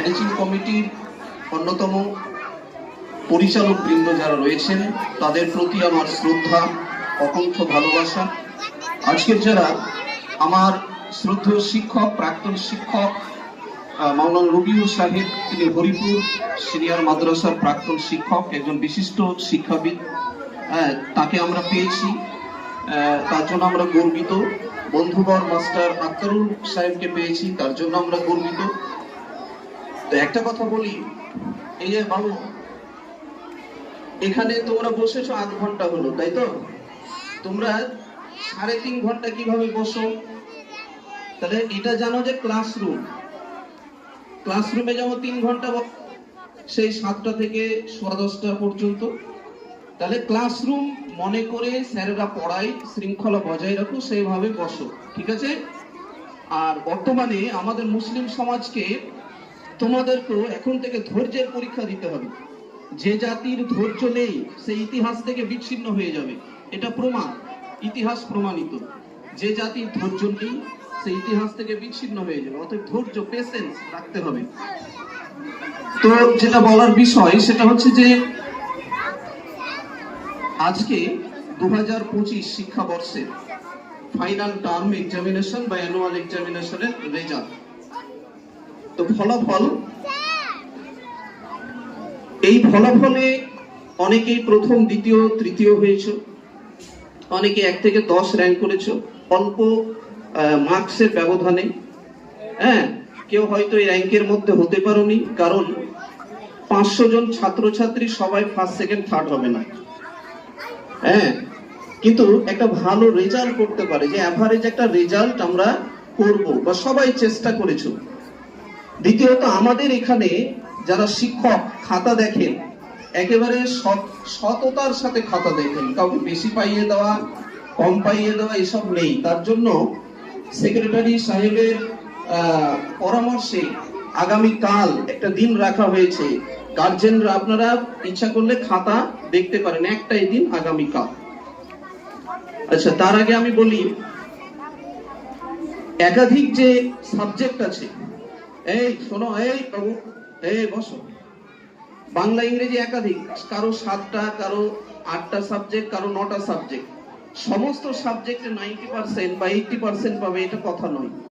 Managing কমিটির অন্যতম পরিচালক বৃন্দ যারা রয়েছেন তাদের প্রতি আমার শ্রদ্ধা, অকণ্ঠ ভালোবাসা। আজকের যারা আমার শ্রদ্ধেয় শিক্ষক, প্রাক্তন শিক্ষক মাওলানা রবিউল সাহেব, তিনি হরিপুর সিনিয়র মাদ্রাসার প্রাক্তন শিক্ষক, একজন বিশিষ্ট শিক্ষাবিদ, তাকে আমরা পেয়েছি, তার জন্য আমরা গর্বিত। বন্ধুবর মাস্টার আক্তারুল সাহেবকে পেয়েছি, তার জন্য আমরা গর্বিত। তো একটা কথা বলি, এই যে বাবু, এখানে তোমরা বসেছো 8 ঘন্টা হলো, তাই তো? তোমরা 3.5 ঘন্টা কিভাবে বসো? তাহলে এটা জানো যে ক্লাসরুমে যেমন 3 ঘন্টা সেই 7টা থেকে 10:15 পর্যন্ত। তাহলে ক্লাসরুম মনে করে স্যারেরা পড়ায়, শৃঙ্খলা বজায় রাখো, সেইভাবে বসো, ঠিক আছে? আর বর্তমানে আমাদের মুসলিম সমাজকে তোমাদেরকেও এখন থেকে ধৈর্যের পরীক্ষা দিতে হবে। যে জাতির ধৈর্য নেই সে ইতিহাস থেকে বিচ্ছিন্ন হয়ে যাবে, এটা প্রমাণ, ইতিহাস প্রমাণিত। যে জাতির ধৈর্য নেই সে ইতিহাস থেকে বিচ্ছিন্ন হয়ে যাবে, অতএব ধৈর্য, পেশেন্স রাখতে হবে। তো যেটা বলার বিষয় সেটা হচ্ছে যে আজকে 2025 শিক্ষাবর্ষের ফাইনাল টার্ম এক্সামিনেশন বা অ্যানুয়াল এক্সামিনেশনের রেজাল্ট। তো ফলাফল, এই ফলাফলে অনেকেই প্রথম, দ্বিতীয়, তৃতীয় হয়েছে, অনেকে 1 থেকে 10 র্যাঙ্ক করেছে অল্প মার্কসের ব্যবধানে। কেউ হয়তো এই র্যাঙ্কের মধ্যে হতে পারোনি, কারণ 500 জন ছাত্রছাত্রী সবাই ফার্স্ট, সেকেন্ড, থার্ড হবে না। কিন্তু একটা ভালো রেজাল্ট করতে পারে, যে অ্যাভারেজ একটা রেজাল্ট আমরা করব বা সবাই চেষ্টা করেছো। দ্বিতীয়ত, আমাদের এখানে যারা শিক্ষক খাতা দেখেন, একেবারে সততার সাথে খাতা দেখেন, কাউকে বেশি পাইয়ে দেওয়া, কম পাইয়ে দেওয়া এসব নেই। তার জন্য সেক্রেটারি সাহেবের পরামর্শে আগামীকাল একটা দিন রাখা হয়েছে। গার্জেনরা আপনারা ইচ্ছা করলে খাতা দেখতে পারেন, একটাই দিন, আগামীকাল। আচ্ছা, তার আগে আমি বলি, একাধিক যে সাবজেক্ট আছে, এই শোনো, এই বাবু, এই বসো, বাংলা ইংরেজি একাধিক, কারো 7টা, কারো 8টা সাবজেক্ট, কারো 9টা সাবজেক্ট। সমস্ত সাবজেক্টে 90% বা 80% পাবে এটা কথা নয়।